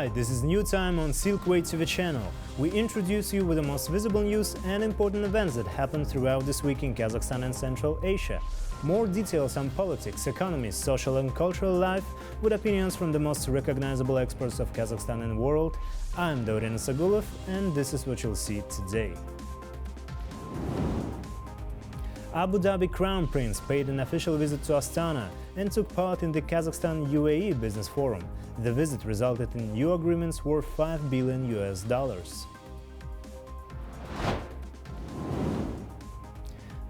Hi, this is New Time on Silkway TV channel. We introduce you with the most visible news and important events that happened throughout this week in Kazakhstan and Central Asia. More details on politics, economy, social and cultural life, with opinions from the most recognizable experts of Kazakhstan and world. I'm Dorian Sagulov, and this is what you'll see today. Abu Dhabi Crown Prince paid an official visit to Astana and took part in the Kazakhstan-UAE Business Forum. The visit resulted in new agreements worth $5 billion.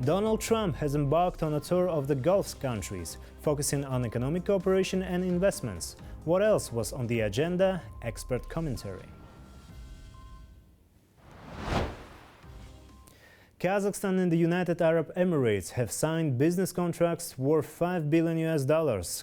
Donald Trump has embarked on a tour of the Gulf countries, focusing on economic cooperation and investments. What else was on the agenda? Expert commentary. Kazakhstan and the United Arab Emirates have signed business contracts worth $5 billion,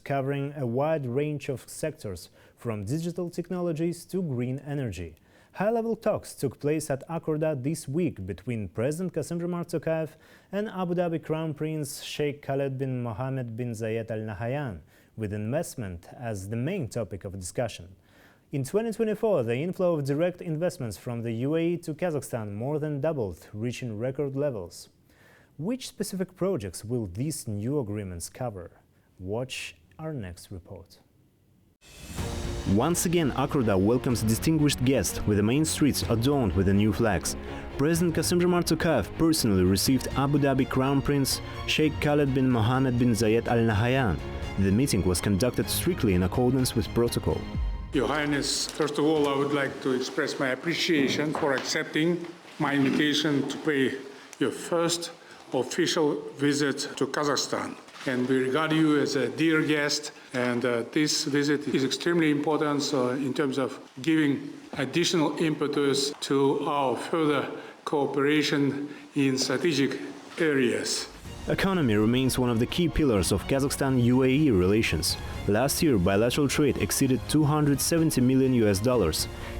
covering a wide range of sectors, from digital technologies to green energy. High-level talks took place at Akorda this week between President Kassym-Jomart Tokayev and Abu Dhabi Crown Prince Sheikh Khaled bin Mohammed bin Zayed Al Nahyan, with investment as the main topic of discussion. In 2024, the inflow of direct investments from the UAE to Kazakhstan more than doubled, reaching record levels. Which specific projects will these new agreements cover? Watch our next report. Once again, Akorda welcomes distinguished guests, with the main streets adorned with the new flags. President Kassym-Jomart Tokayev personally received Abu Dhabi Crown Prince Sheikh Khaled bin Mohammed bin Zayed Al Nahyan. The meeting was conducted strictly in accordance with protocol. Your Highness, first of all, I would like to express my appreciation for accepting my invitation to pay your first official visit to Kazakhstan. And we regard you as a dear guest, and this visit is extremely important in terms of giving additional impetus to our further cooperation in strategic areas. Economy remains one of the key pillars of Kazakhstan-UAE relations. Last year, bilateral trade exceeded $270 million.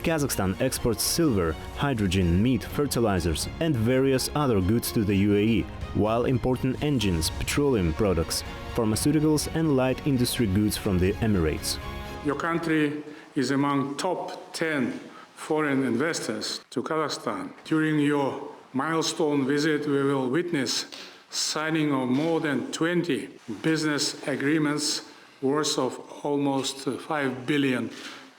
Kazakhstan exports silver, hydrogen, meat, fertilizers, and various other goods to the UAE, while importing engines, petroleum products, pharmaceuticals, and light industry goods from the Emirates. Your country is among top 10 foreign investors to Kazakhstan. During your milestone visit, we will witness signing of more than 20 business agreements worth of almost $5 billion,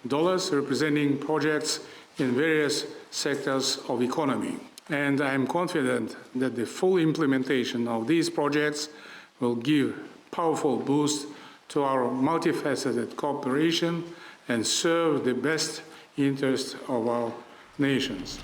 representing projects in various sectors of economy. And I am confident that the full implementation of these projects will give powerful boost to our multifaceted cooperation and serve the best interest of our nations.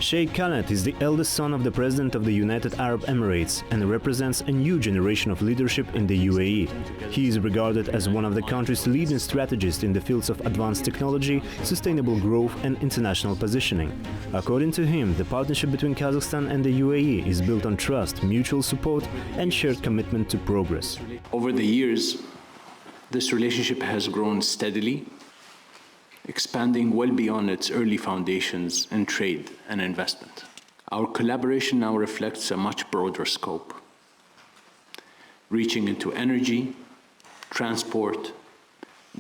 Sheikh Khaled is the eldest son of the President of the United Arab Emirates and represents a new generation of leadership in the UAE. He is regarded as one of the country's leading strategists in the fields of advanced technology, sustainable growth and international positioning. According to him, the partnership between Kazakhstan and the UAE is built on trust, mutual support and shared commitment to progress. Over the years, this relationship has grown steadily, expanding well beyond its early foundations in trade and investment. Our collaboration now reflects a much broader scope, reaching into energy, transport,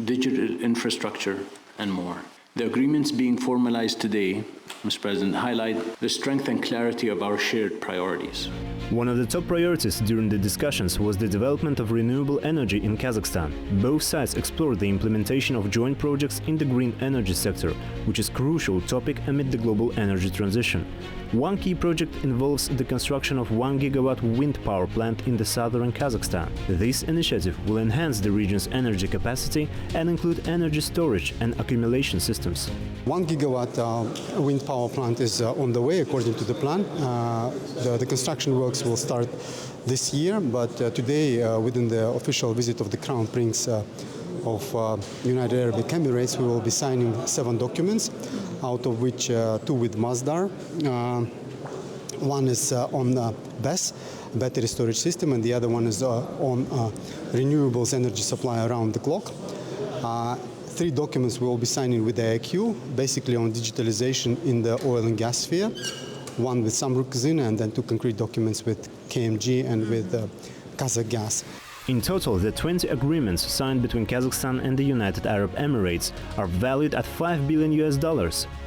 digital infrastructure, and more. The agreements being formalized today, Mr. President, highlight the strength and clarity of our shared priorities. One of the top priorities during the discussions was the development of renewable energy in Kazakhstan. Both sides explored the implementation of joint projects in the green energy sector, which is a crucial topic amid the global energy transition. One key project involves the construction of 1 gigawatt wind power plant in the southern Kazakhstan. This initiative will enhance the region's energy capacity and include energy storage and accumulation systems. 1 gigawatt wind power plant is on the way according to the plan. The construction works will start this year, but today, within the official visit of the Crown Prince of United Arab Emirates, we will be signing 7 documents, out of which 2 with Masdar. One is on BESS, battery storage system, and the other one is on renewables energy supply around the clock. 3 documents we will be signing with the IQ, basically on digitalization in the oil and gas sphere. 1 with Samruk Kazina, and then 2 concrete documents with KMG and with Kazakh gas. In total, the 20 agreements signed between Kazakhstan and the United Arab Emirates are valued at $5 billion.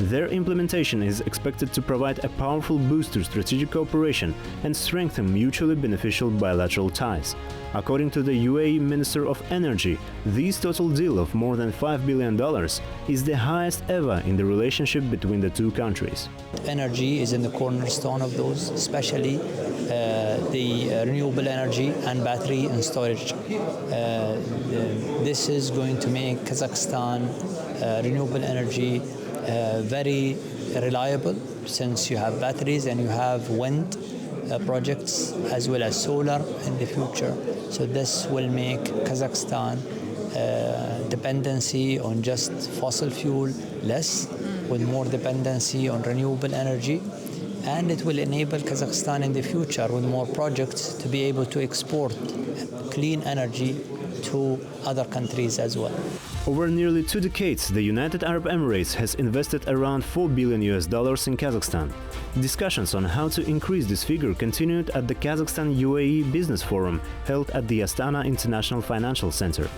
Their implementation is expected to provide a powerful boost to strategic cooperation and strengthen mutually beneficial bilateral ties. According to the UAE Minister of Energy, this total deal of more than $5 billion is the highest ever in the relationship between the two countries. Energy is in the cornerstone of those, especially the renewable energy and battery and storage. This is going to make Kazakhstan renewable energy very reliable, since you have batteries and you have wind projects as well as solar in the future. So this will make Kazakhstan dependency on just fossil fuel less, with more dependency on renewable energy. And it will enable Kazakhstan in the future, with more projects, to be able to export clean energy to other countries as well. Over nearly 2 decades, the United Arab Emirates has invested around $4 billion in Kazakhstan. Discussions on how to increase this figure continued at the Kazakhstan-UAE Business Forum held at the Astana International Financial Center.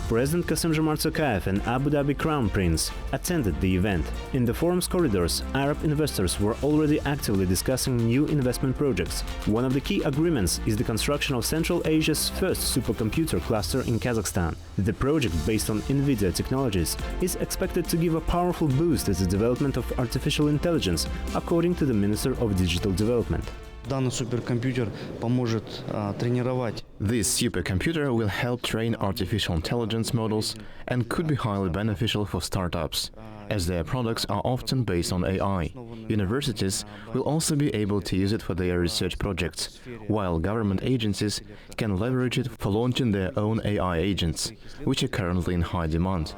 President Kassym-Jomart Tokayev and Abu Dhabi Crown Prince attended the event. In the forum's corridors, Arab investors were already actively discussing new investment projects. One of the key agreements is the construction of Central Asia's first supercomputer cluster in Kazakhstan. The project, based on NVIDIA technologies, is expected to give a powerful boost to the development of artificial intelligence, according to the Minister of Digital Development. Данный суперкомпьютер поможет тренировать. This supercomputer will help train artificial intelligence models and could be highly beneficial for startups, as their products are often based on AI. Universities will also be able to use it for their research projects, while government agencies can leverage it for launching their own AI agents, which are currently in high demand.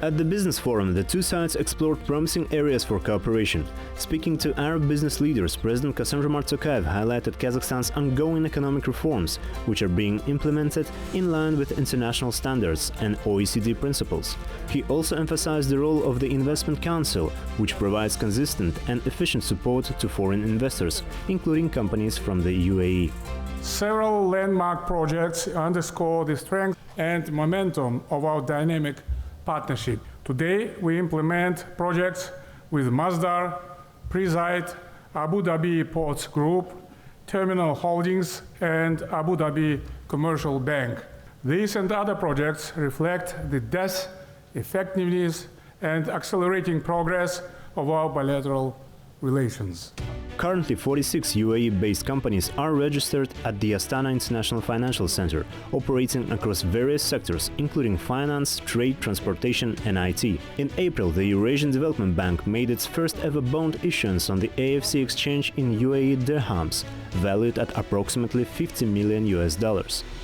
At the business forum, the two sides explored promising areas for cooperation. Speaking to Arab business leaders, President Kassym-Jomart Tokayev highlighted Kazakhstan's ongoing economic reforms, which are being implemented in line with international standards and OECD principles. He also emphasized the role of the Investment Council, which provides consistent and efficient support to foreign investors, including companies from the UAE. Several landmark projects underscore the strength and momentum of our dynamic partnership. Today, we implement projects with Masdar, Preside, Abu Dhabi Ports Group, Terminal Holdings, and Abu Dhabi Commercial Bank. These and other projects reflect the depth, effectiveness, and accelerating progress of our bilateral relations. Currently, 46 UAE-based companies are registered at the Astana International Financial Center, operating across various sectors, including finance, trade, transportation and IT. In April, the Eurasian Development Bank made its first-ever bond issuance on the AFC exchange in UAE dirhams, valued at approximately $50 million.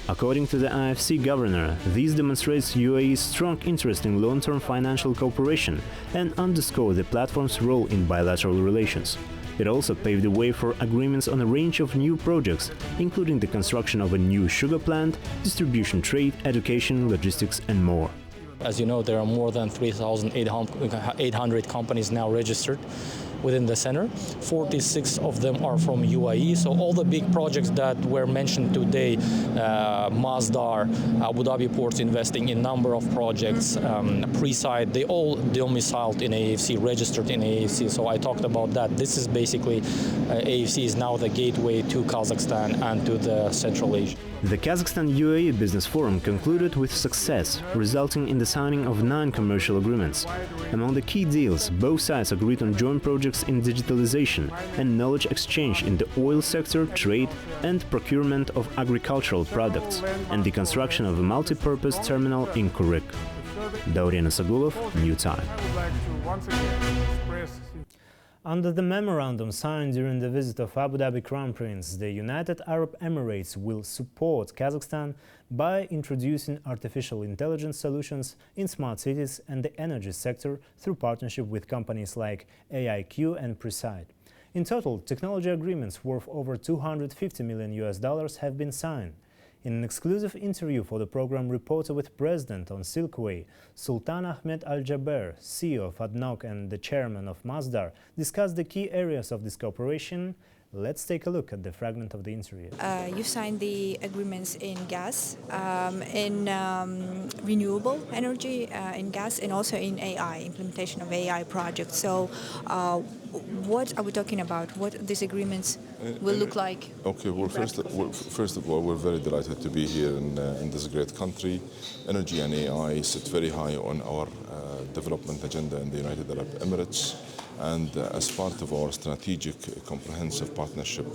According to the IFC governor, this demonstrates UAE's strong interest in long-term financial cooperation and underscores the platform's role in bilateral relations. It also paved the way for agreements on a range of new projects, including the construction of a new sugar plant, distribution trade, education, logistics and more. As you know, there are more than 3,800 companies now registered within the center. 46 of them are from UAE, so all the big projects that were mentioned today, Masdar, Abu Dhabi Ports investing in number of projects, Preside, they all domiciled in AFC, registered in AFC, so I talked about that. This is basically, AFC is now the gateway to Kazakhstan and to the Central Asia. The Kazakhstan-UAE Business Forum concluded with success, resulting in the signing of 9 commercial agreements. Among the key deals, both sides agreed on joint projects in digitalization and knowledge exchange in the oil sector, trade and procurement of agricultural products, and the construction of a multi-purpose terminal in Kuryk. Daurian Sagulov, New Time. Under the memorandum signed during the visit of Abu Dhabi Crown Prince, the United Arab Emirates will support Kazakhstan by introducing artificial intelligence solutions in smart cities and the energy sector through partnership with companies like AIQ and Preside. In total, technology agreements worth over $250 million have been signed. In an exclusive interview for the program Reporter with President on Silkway, Sultan Ahmed Al-Jaber, CEO of ADNOC and the chairman of Masdar, discussed the key areas of this cooperation Let's take a look at the fragment of the interview. You've signed the agreements in gas, in renewable energy, in gas, and also in AI, implementation of AI projects. So what are we talking about? What these agreements will look like? Okay, well, first of all, we're very delighted to be here in this great country. Energy and AI sit very high on our development agenda in the United Arab Emirates. And as part of our strategic comprehensive partnership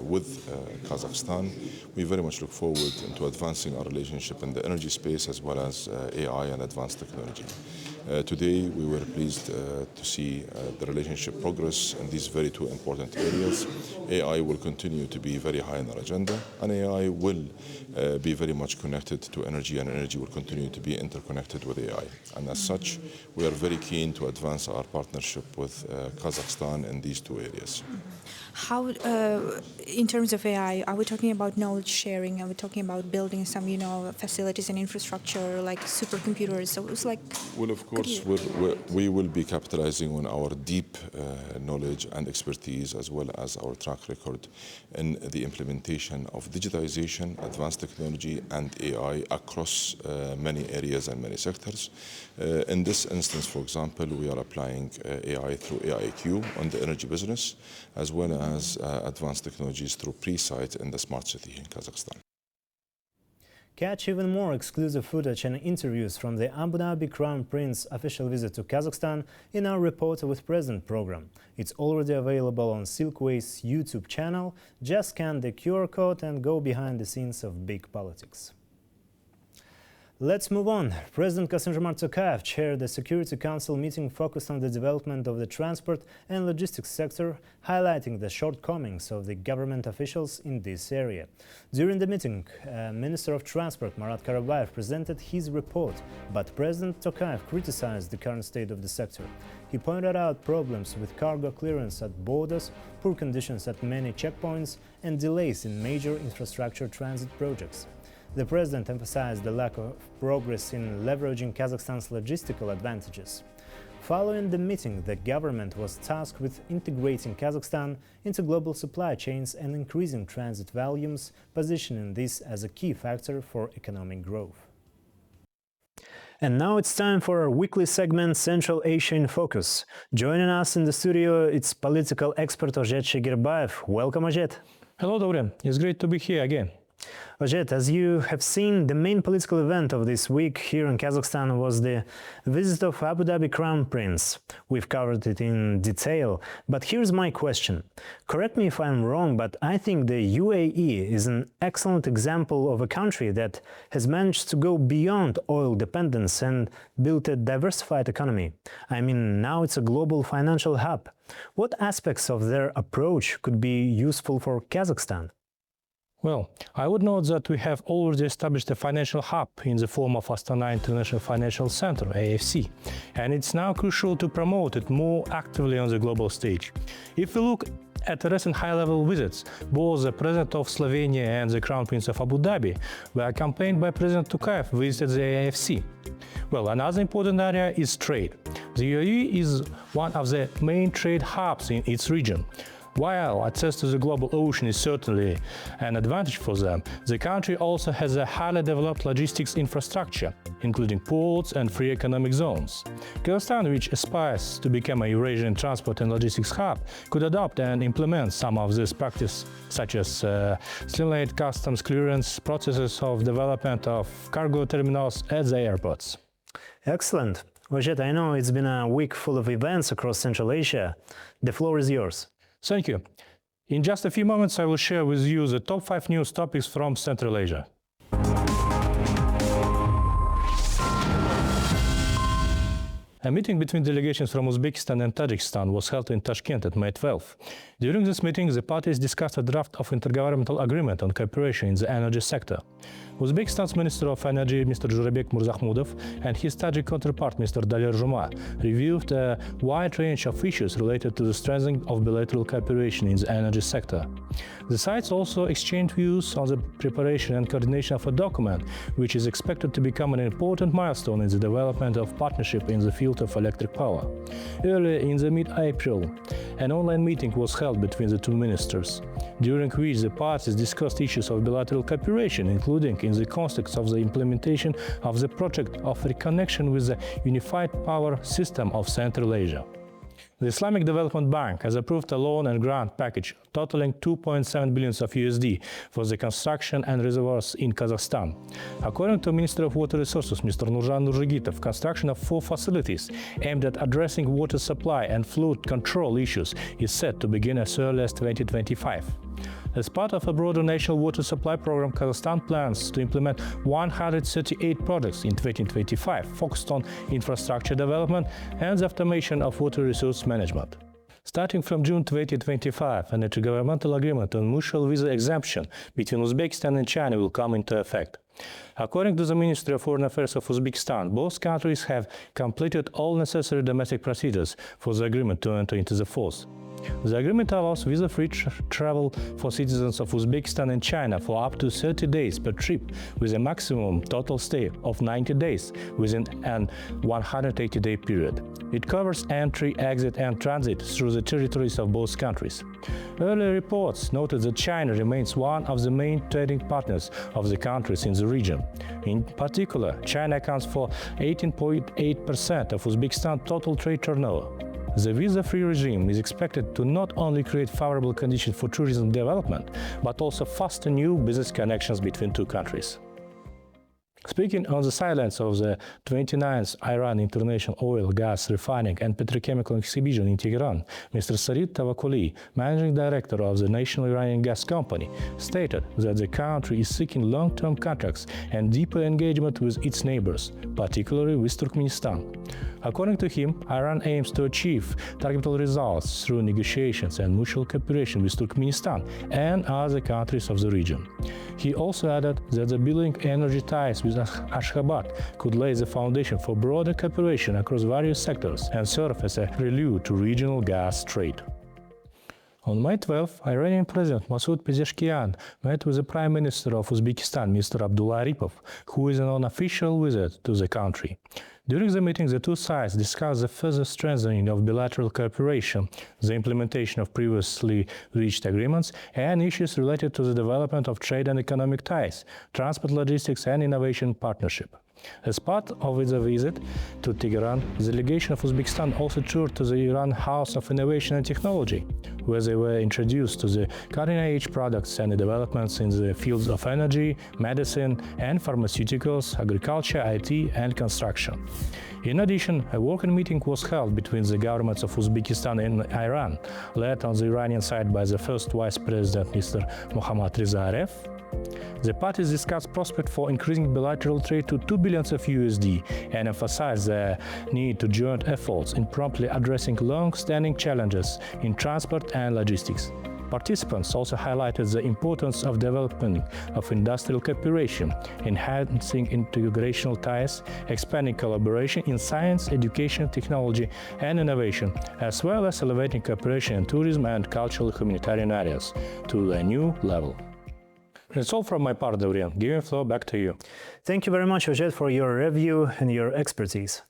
with Kazakhstan, we very much look forward to advancing our relationship in the energy space as well as AI and advanced technology. Today, we were pleased to see the relationship progress in these very two important areas. AI will continue to be very high on our agenda, and AI will be very much connected to energy, and energy will continue to be interconnected with AI. And as such, we are very keen to advance our partnership with Kazakhstan in these two areas. How, in terms of AI, are we talking about knowledge sharing? Are we talking about building some, facilities and infrastructure like supercomputers? So it's like. Well, of course, we will be capitalizing on our deep knowledge and expertise, as well as our track record in the implementation of digitization, advanced technology, and AI across many areas and many sectors. In this instance, for example, we are applying AI through AIQ on the energy business, as well as advanced technologies through Presight in the smart city in Kazakhstan. Catch even more exclusive footage and interviews from the Abu Dhabi Crown Prince official visit to Kazakhstan in our Reporter with President program. It's already available on Silkway's YouTube channel. Just scan the QR code and go behind the scenes of big politics. Let's move on. President Kassym-Jomart Tokayev chaired the Security Council meeting focused on the development of the transport and logistics sector, highlighting the shortcomings of the government officials in this area. During the meeting, Minister of Transport Marat Karabayev presented his report, but President Tokayev criticized the current state of the sector. He pointed out problems with cargo clearance at borders, poor conditions at many checkpoints, and delays in major infrastructure transit projects. The president emphasized the lack of progress in leveraging Kazakhstan's logistical advantages. Following the meeting, the government was tasked with integrating Kazakhstan into global supply chains and increasing transit volumes, positioning this as a key factor for economic growth. And now it's time for our weekly segment Central Asia in Focus. Joining us in the studio, it's political expert Ozhet Shegirbayev. Welcome, Ozhet. Hello, Dorian. It's great to be here again. Ozhet, as you have seen, the main political event of this week here in Kazakhstan was the visit of Abu Dhabi Crown Prince. We've covered it in detail, but here's my question. Correct me if I'm wrong, but I think the UAE is an excellent example of a country that has managed to go beyond oil dependence and build a diversified economy. I mean, now it's a global financial hub. What aspects of their approach could be useful for Kazakhstan? Well, I would note that we have already established a financial hub in the form of Astana International Financial Center, AFC, and it's now crucial to promote it more actively on the global stage. If we look at the recent high-level visits, both the President of Slovenia and the Crown Prince of Abu Dhabi were accompanied by President Tokayev who visited the AFC. Well, another important area is trade. The UAE is one of the main trade hubs in its region. While access to the global ocean is certainly an advantage for them, the country also has a highly developed logistics infrastructure, including ports and free economic zones. Kazakhstan, which aspires to become a Eurasian transport and logistics hub, could adopt and implement some of these practices, such as streamlined customs clearance, processes of development of cargo terminals at the airports. Excellent. Ozhet, I know it's been a week full of events across Central Asia. The floor is yours. Thank you. In just a few moments, I will share with you the top 5 news topics from Central Asia. A meeting between delegations from Uzbekistan and Tajikistan was held in Tashkent at May 12. During this meeting, the parties discussed a draft of intergovernmental agreement on cooperation in the energy sector. Uzbekistan's Minister of Energy, Mr. Jurabek Murzahmudov, and his Tajik counterpart, Mr. Daler Juma, reviewed a wide range of issues related to the strengthening of bilateral cooperation in the energy sector. The sides also exchanged views on the preparation and coordination of a document, which is expected to become an important milestone in the development of partnership in the field field of electric power. Earlier in the mid-April, an online meeting was held between the two ministers, during which the parties discussed issues of bilateral cooperation, including in the context of the implementation of the project of reconnection with the unified power system of Central Asia. The Islamic Development Bank has approved a loan and grant package totaling 2.7 billion of USD for the construction and reservoirs in Kazakhstan. According to Minister of Water Resources, Mr. Nurjan Nurjigitov, construction of 4 facilities aimed at addressing water supply and flood control issues is set to begin as early as 2025. As part of a broader national water supply program, Kazakhstan plans to implement 138 projects in 2025, focused on infrastructure development and the automation of water resource management. Starting from June 2025, an intergovernmental agreement on mutual visa exemption between Uzbekistan and China will come into effect. According to the Ministry of Foreign Affairs of Uzbekistan, both countries have completed all necessary domestic procedures for the agreement to enter into the force. The agreement allows visa-free travel for citizens of Uzbekistan and China for up to 30 days per trip, with a maximum total stay of 90 days within an 180-day period. It covers entry, exit and transit through the territories of both countries. Earlier reports noted that China remains one of the main trading partners of the countries in the region. In particular, China accounts for 18.8% of Uzbekistan's total trade turnover. The visa-free regime is expected to not only create favorable conditions for tourism development, but also foster new business connections between two countries. Speaking on the silence of the 29th Iran International Oil, Gas, Refining and Petrochemical Exhibition in Tehran, Mr. Sarid Tavakoli, Managing Director of the National Iranian Gas Company, stated that the country is seeking long-term contracts and deeper engagement with its neighbors, particularly with Turkmenistan. According to him, Iran aims to achieve targetable results through negotiations and mutual cooperation with Turkmenistan and other countries of the region. He also added that the building energy ties with Ashgabat could lay the foundation for broader cooperation across various sectors and serve as a prelude to regional gas trade. On May 12, Iranian President Masoud Pezeshkian met with the Prime Minister of Uzbekistan, Mr. Abdullah Aripov, who is on an official visit to the country. During the meeting, the two sides discussed the further strengthening of bilateral cooperation, the implementation of previously reached agreements, and issues related to the development of trade and economic ties, transport, logistics, and innovation partnership. As part of its visit to Tehran, the delegation of Uzbekistan also toured to the Iran House of Innovation and Technology, where they were introduced to the cutting-edge products and developments in the fields of energy, medicine and pharmaceuticals, agriculture, IT and construction. In addition, a working meeting was held between the governments of Uzbekistan and Iran, led on the Iranian side by the first Vice President, Mr. Mohammad Reza Aref. The parties discussed prospects for increasing bilateral trade to 2 billion of USD and emphasized the need to join efforts in promptly addressing long-standing challenges in transport and logistics. Participants also highlighted the importance of development of industrial cooperation, enhancing integrational ties, expanding collaboration in science, education, technology, and innovation, as well as elevating cooperation in tourism and cultural humanitarian areas to a new level. That's all from my part, Dorian. Giving the floor back to you. Thank you very much, Ojed, for your review and your expertise.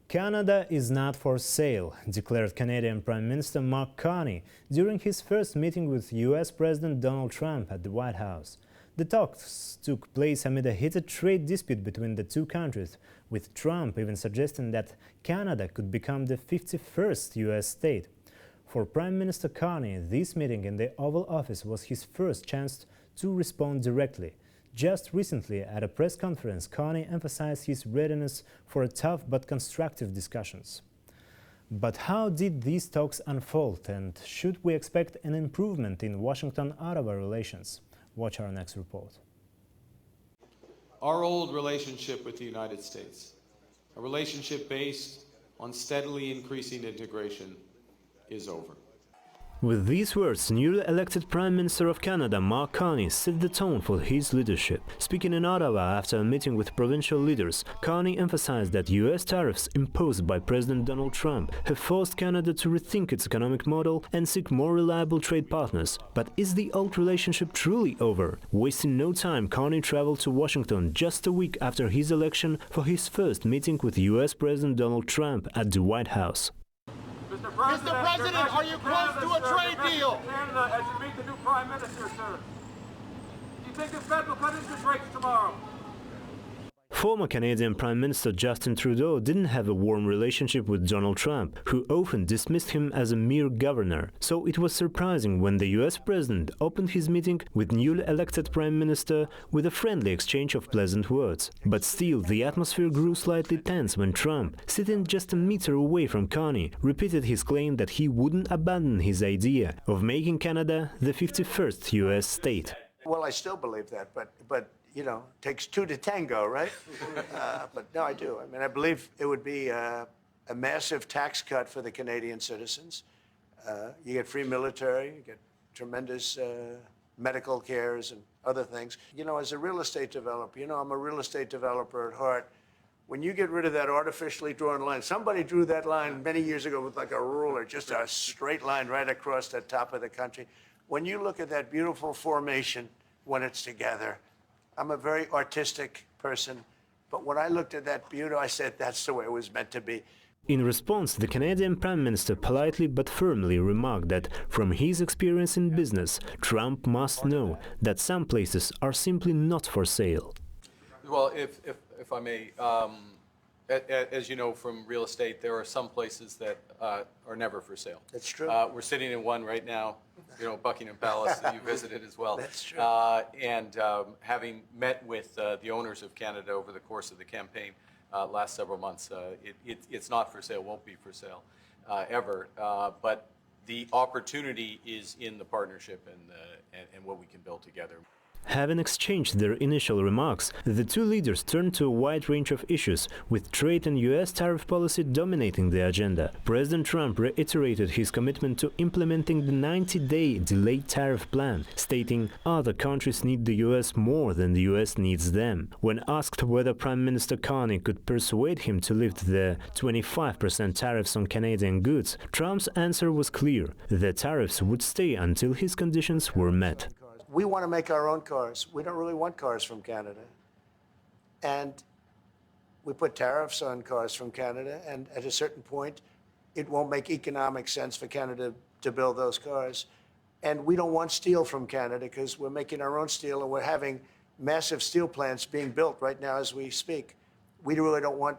Canada is not for sale, declared Canadian Prime Minister Mark Carney during his first meeting with US President Donald Trump at the White House. The talks took place amid a heated trade dispute between the two countries, with Trump even suggesting that Canada could become the 51st US state. For Prime Minister Carney, this meeting in the Oval Office was his first chance to respond directly. Just recently, at a press conference, Carney emphasized his readiness for tough but constructive discussions. But how did these talks unfold, and should we expect an improvement in Washington-Ottawa relations? Watch our next report. Our old relationship with the United States, a relationship based on steadily increasing integration, is over. With these words, newly elected Prime Minister of Canada, Mark Carney, set the tone for his leadership. Speaking in Ottawa after a meeting with provincial leaders, Carney emphasized that US tariffs imposed by President Donald Trump have forced Canada to rethink its economic model and seek more reliable trade partners. But is the old relationship truly over? Wasting no time, Carney traveled to Washington just a week after his election for his first meeting with US President Donald Trump at the White House. Mr. President, are you close to a trade deal? Canada, as you meet the new Prime Minister, sir. Do you think this Fed will cut interest rates tomorrow? Former Canadian Prime Minister Justin Trudeau didn't have a warm relationship with Donald Trump, who often dismissed him as a mere governor. So it was surprising when the US president opened his meeting with newly elected Prime Minister with a friendly exchange of pleasant words. But still, the atmosphere grew slightly tense when Trump, sitting just a meter away from Carney, repeated his claim that he wouldn't abandon his idea of making Canada the 51st US state. Well, I still believe that, but you know, takes two to tango, right? But no, I do. I mean, I believe it would be a massive tax cut for the Canadian citizens. You get free military, you get tremendous medical cares and other things. You know, as a real estate developer, you know, I'm a real estate developer at heart. When you get rid of that artificially drawn line, somebody drew that line many years ago with like a ruler, just a straight line right across the top of the country. When you look at that beautiful formation when it's together, I'm a very artistic person, but when I looked at that beauty, I said that's the way it was meant to be. In response, the Canadian Prime Minister politely but firmly remarked that from his experience in business, Trump must know that some places are simply not for sale. Well, if I may, as you know from real estate, there are some places that are never for sale. That's true. We're sitting in one right now, you know, Buckingham Palace that you visited as well. That's true. And having met with the owners of Canada over the course of the campaign last several months, it's not for sale, won't be for sale ever. But the opportunity is in the partnership and what we can build together. Having exchanged their initial remarks, the two leaders turned to a wide range of issues, with trade and US tariff policy dominating the agenda. President Trump reiterated his commitment to implementing the 90-day delayed tariff plan, stating other countries need the US more than the US needs them. When asked whether Prime Minister Carney could persuade him to lift the 25% tariffs on Canadian goods, Trump's answer was clear: the tariffs would stay until his conditions were met. We want to make our own cars. We don't really want cars from Canada. And we put tariffs on cars from Canada, and at a certain point, it won't make economic sense for Canada to build those cars. And we don't want steel from Canada because we're making our own steel, and we're having massive steel plants being built right now as we speak. We really don't want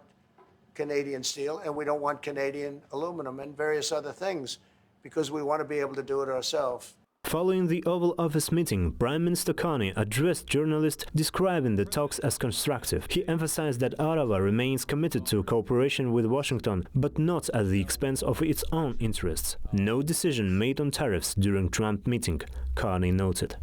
Canadian steel, and we don't want Canadian aluminum and various other things because we want to be able to do it ourselves. Following the Oval Office meeting, Prime Minister Carney addressed journalists, describing the talks as constructive. He emphasized that Ottawa remains committed to cooperation with Washington, but not at the expense of its own interests. No decision made on tariffs during Trump meeting, Carney noted.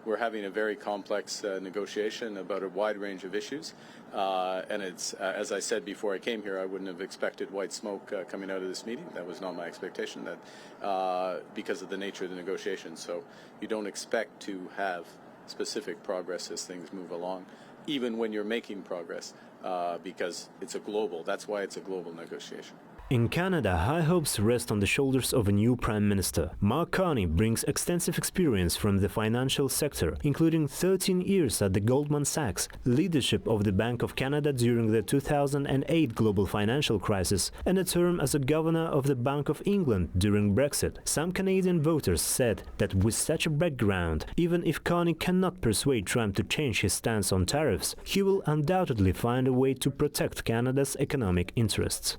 We're having a very complex negotiation about a wide range of issues. And it's, as I said before I came here, I wouldn't have expected white smoke coming out of this meeting. That was not my expectation, that because of the nature of the negotiation. So you don't expect to have specific progress as things move along, even when you're making progress, because it's a global, that's why it's a global negotiation. In Canada, high hopes rest on the shoulders of a new Prime Minister. Mark Carney brings extensive experience from the financial sector, including 13 years at the Goldman Sachs, leadership of the Bank of Canada during the 2008 global financial crisis, and a term as a governor of the Bank of England during Brexit. Some Canadian voters said that with such a background, even if Carney cannot persuade Trump to change his stance on tariffs, he will undoubtedly find a way to protect Canada's economic interests.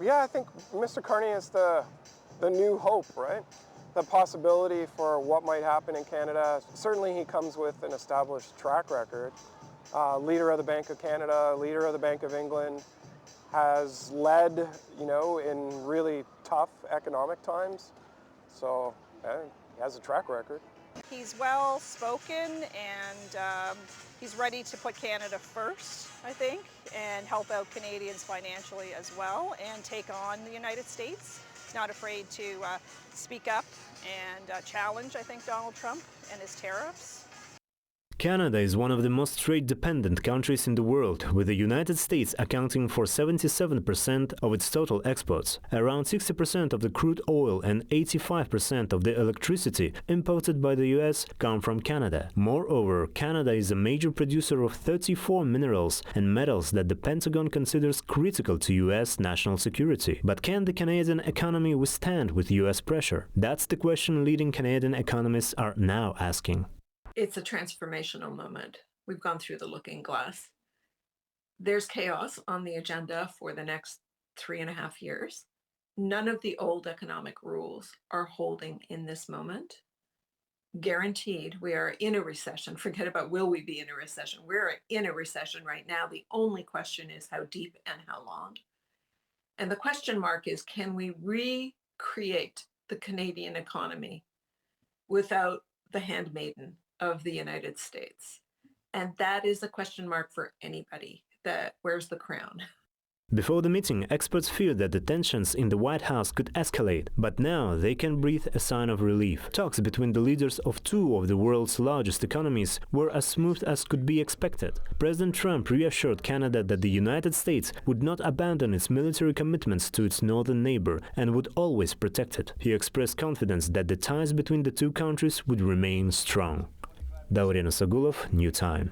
Yeah, I think Mr. Carney is the new hope, right? The possibility for what might happen in Canada. Certainly he comes with an established track record. Leader of the Bank of Canada, leader of the Bank of England, has led, you know, in really tough economic times. So he has a track record. He's well spoken, and he's ready to put Canada first, I think, and help out Canadians financially as well, and take on the United States. He's not afraid to speak up and challenge, I think, Donald Trump and his tariffs. Canada is one of the most trade-dependent countries in the world, with the United States accounting for 77% of its total exports. Around 60% of the crude oil and 85% of the electricity imported by the US come from Canada. Moreover, Canada is a major producer of 34 minerals and metals that the Pentagon considers critical to US national security. But can the Canadian economy withstand with US pressure? That's the question leading Canadian economists are now asking. It's a transformational moment. We've gone through the looking glass. There's chaos on the agenda for the next 3.5 years. None of the old economic rules are holding in this moment. Guaranteed, we are in a recession. Forget about will we be in a recession. We're in a recession right now. The only question is how deep and how long. And the question mark is, can we recreate the Canadian economy without the handmaiden of the United States? And that is a question mark for anybody. Where's the crown? Before the meeting, experts feared that the tensions in the White House could escalate, but now they can breathe a sign of relief. Talks between the leaders of two of the world's largest economies were as smooth as could be expected. President Trump reassured Canada that the United States would not abandon its military commitments to its northern neighbor and would always protect it. He expressed confidence that the ties between the two countries would remain strong. Daurian Sagulov, New Time.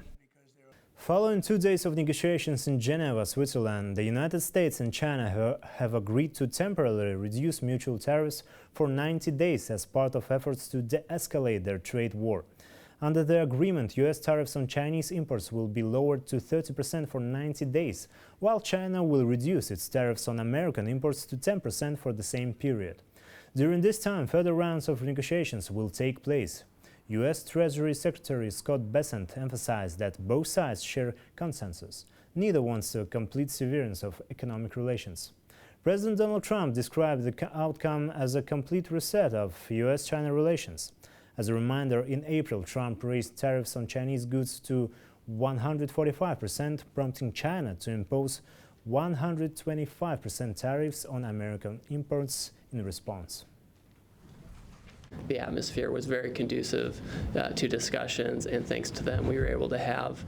Following 2 days of negotiations in Geneva, Switzerland, the United States and China have agreed to temporarily reduce mutual tariffs for 90 days as part of efforts to de-escalate their trade war. Under the agreement, US tariffs on Chinese imports will be lowered to 30% for 90 days, while China will reduce its tariffs on American imports to 10% for the same period. During this time, further rounds of negotiations will take place. U.S. Treasury Secretary Scott Bessent emphasized that both sides share consensus. Neither wants a complete severance of economic relations. President Donald Trump described the outcome as a complete reset of U.S.-China relations. As a reminder, in April, Trump raised tariffs on Chinese goods to 145%, prompting China to impose 125% tariffs on American imports in response. The atmosphere was very conducive to discussions, and thanks to them, we were able to have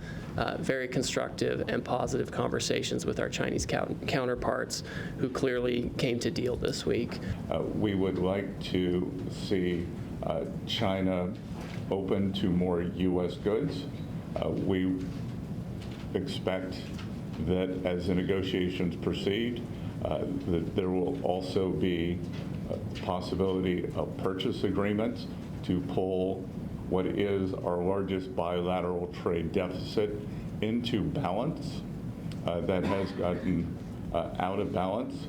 very constructive and positive conversations with our Chinese counterparts, who clearly came to deal this week. We would like to see China open to more U.S. goods. We expect that as the negotiations proceed, that there will also be possibility of purchase agreements to pull what is our largest bilateral trade deficit into balance that has gotten out of balance.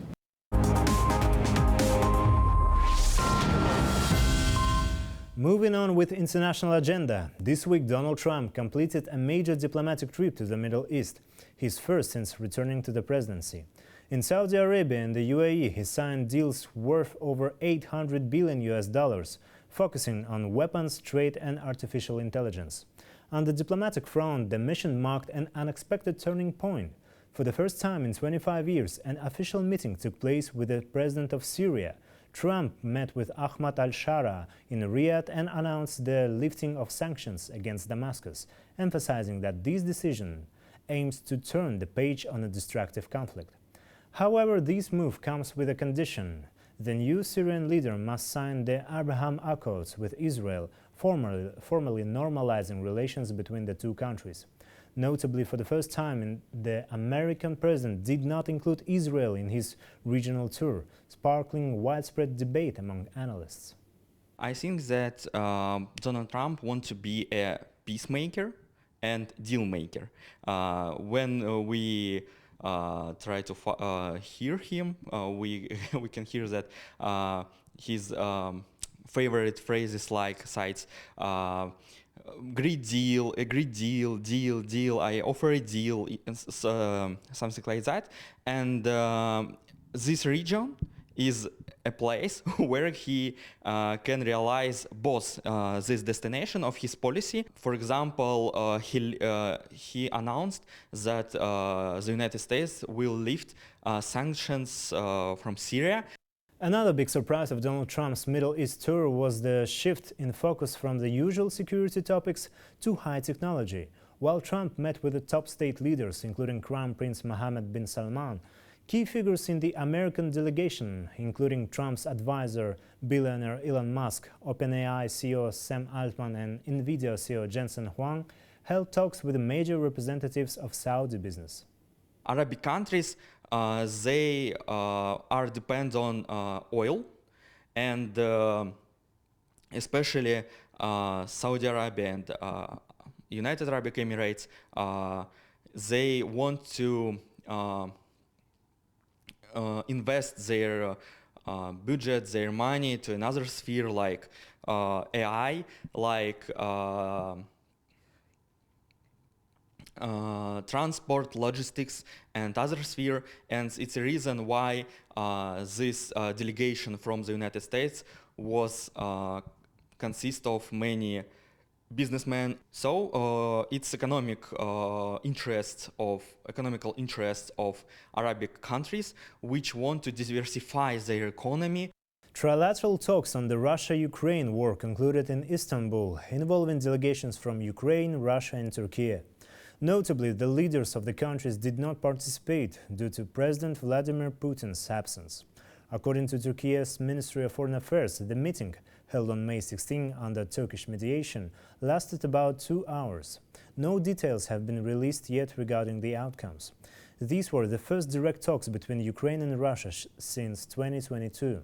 Moving on with international agenda, this week Donald Trump completed a major diplomatic trip to the Middle East, his first since returning to the presidency. In Saudi Arabia and the UAE, he signed deals worth over $800 billion, focusing on weapons, trade and artificial intelligence. On the diplomatic front, the mission marked an unexpected turning point. For the first time in 25 years, an official meeting took place with the president of Syria. Trump met with Ahmad al-Shara in Riyadh and announced the lifting of sanctions against Damascus, emphasizing that this decision aims to turn the page on a destructive conflict. However, this move comes with a condition. The new Syrian leader must sign the Abraham Accords with Israel, formally normalizing relations between the two countries. Notably, for the first time, the American president did not include Israel in his regional tour, sparkling widespread debate among analysts. I think that Donald Trump wants to be a peacemaker and deal maker. When we try to hear him, we can hear that his favorite phrases like cites great deal, a great deal, deal, I offer a deal, something like that. And this region is a place where he can realize both this destination of his policy. For example, he announced that the United States will lift sanctions from Syria. Another big surprise of Donald Trump's Middle East tour was the shift in focus from the usual security topics to high technology. While Trump met with the top state leaders, including Crown Prince Mohammed bin Salman, key figures in the American delegation, including Trump's advisor, billionaire Elon Musk, OpenAI CEO Sam Altman and NVIDIA CEO Jensen Huang, held talks with the major representatives of Saudi business. Arabic countries, they are dependent on oil, and especially Saudi Arabia and United Arab Emirates, they want to invest their budget, their money to another sphere like AI, like transport, logistics, and other sphere, and it's a reason why this delegation from the United States was consist of many businessmen. So it's economical interests of Arabic countries which want to diversify their economy. Trilateral talks on the Russia-Ukraine war concluded in Istanbul, involving delegations from Ukraine, Russia and Turkey. Notably, the leaders of the countries did not participate due to President Vladimir Putin's absence. According to Turkey's Ministry of Foreign Affairs, the meeting, held on May 16 under Turkish mediation, lasted about 2 hours. No details have been released yet regarding the outcomes. These were the first direct talks between Ukraine and Russia since 2022.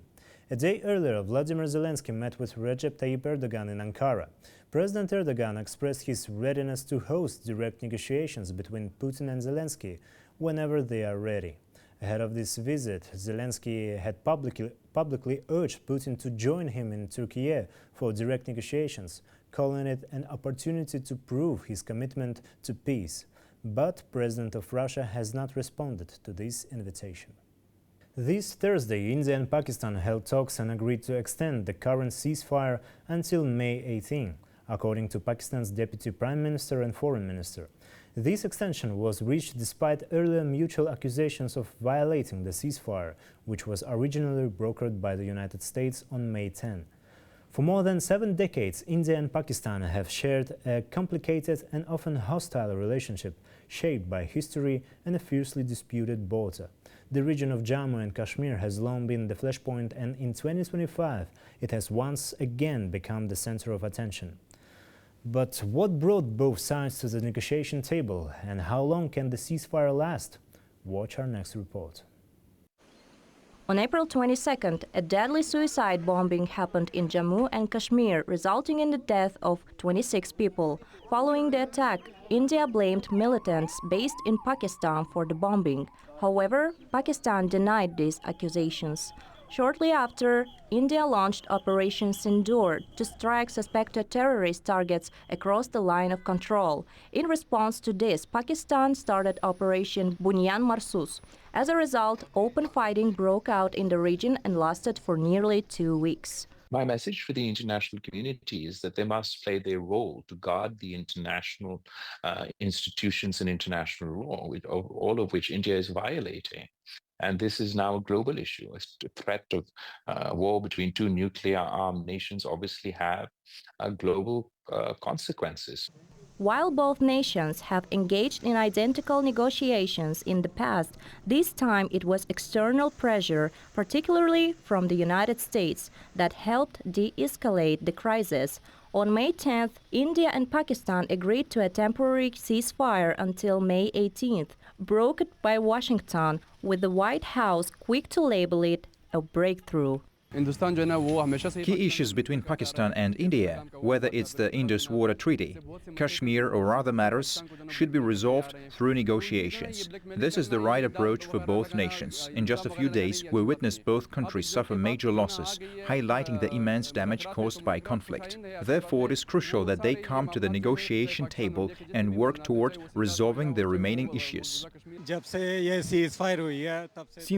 A day earlier, Vladimir Zelensky met with Recep Tayyip Erdogan in Ankara. President Erdogan expressed his readiness to host direct negotiations between Putin and Zelensky whenever they are ready. Ahead of this visit, Zelensky had publicly urged Putin to join him in Turkey for direct negotiations, calling it an opportunity to prove his commitment to peace. But President of Russia has not responded to this invitation. This Thursday, India and Pakistan held talks and agreed to extend the current ceasefire until May 18, according to Pakistan's Deputy Prime Minister and Foreign Minister. This extension was reached despite earlier mutual accusations of violating the ceasefire, which was originally brokered by the United States on May 10. For more than 7 decades, India and Pakistan have shared a complicated and often hostile relationship, shaped by history and a fiercely disputed border. The region of Jammu and Kashmir has long been the flashpoint, and in 2025 it has once again become the center of attention. But what brought both sides to the negotiation table, and how long can the ceasefire last? Watch our next report. On April 22nd, a deadly suicide bombing happened in Jammu and Kashmir, resulting in the death of 26 people. Following the attack, India blamed militants based in Pakistan for the bombing. However, Pakistan denied these accusations. Shortly after, India launched Operation Sindoor to strike suspected terrorist targets across the line of control. In response to this, Pakistan started Operation Bunyan Marsus. As a result, open fighting broke out in the region and lasted for nearly 2 weeks. My message for the international community is that they must play their role to guard the international institutions and international law, all of which India is violating. And this is now a global issue. A threat of war between two nuclear-armed nations obviously have global consequences. While both nations have engaged in identical negotiations in the past, this time it was external pressure, particularly from the United States, that helped de-escalate the crisis. On May 10th, India and Pakistan agreed to a temporary ceasefire until May 18th, brokered by Washington, with the White House quick to label it a breakthrough. Key issues between Pakistan and India, whether it's the Indus Water Treaty, Kashmir or other matters, should be resolved through negotiations. This is the right approach for both nations. In just a few days, we witnessed both countries suffer major losses, highlighting the immense damage caused by conflict. Therefore, it is crucial that they come to the negotiation table and work toward resolving the remaining issues. Since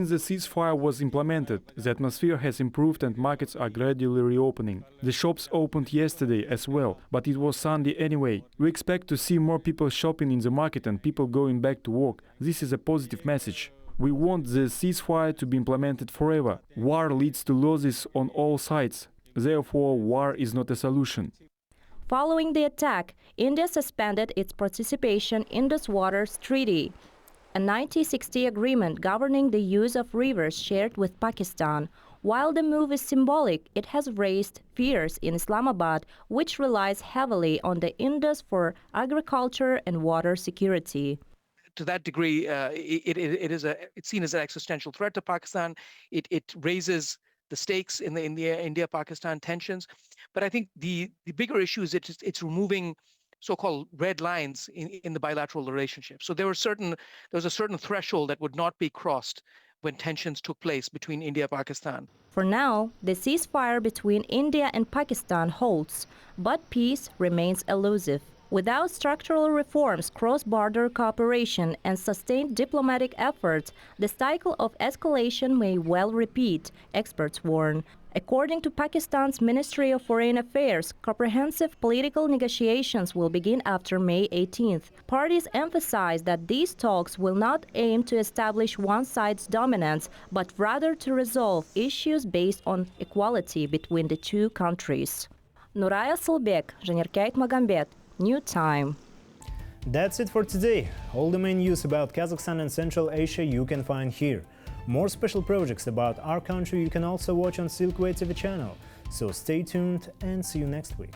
the ceasefire was implemented, the atmosphere has improved and markets are gradually reopening. The shops opened yesterday as well, but it was Sunday anyway. We expect to see more people shopping in the market and people going back to work. This is a positive message. We want the ceasefire to be implemented forever. War leads to losses on all sides. Therefore, war is not a solution. Following the attack, India suspended its participation in the Waters Treaty, a 1960 agreement governing the use of rivers shared with Pakistan. While the move is symbolic, it has raised fears in Islamabad, which relies heavily on the Indus for agriculture and water security. To that degree, it's seen as an existential threat to Pakistan. It raises the stakes in the India-Pakistan tensions. But I think the bigger issue is it's removing so-called red lines in the bilateral relationship. So there was a certain threshold that would not be crossed when tensions took place between India and Pakistan. For now, the ceasefire between India and Pakistan holds, but peace remains elusive. Without structural reforms, cross-border cooperation, and sustained diplomatic efforts, the cycle of escalation may well repeat, experts warn. According to Pakistan's Ministry of Foreign Affairs, comprehensive political negotiations will begin after May 18th. Parties emphasize that these talks will not aim to establish one side's dominance, but rather to resolve issues based on equality between the two countries. Nuraya Sulbek, Janirkait Magambet, New Time. That's it for today. All the main news about Kazakhstan and Central Asia you can find here. More special projects about our country you can also watch on Silkway TV channel. So stay tuned and see you next week.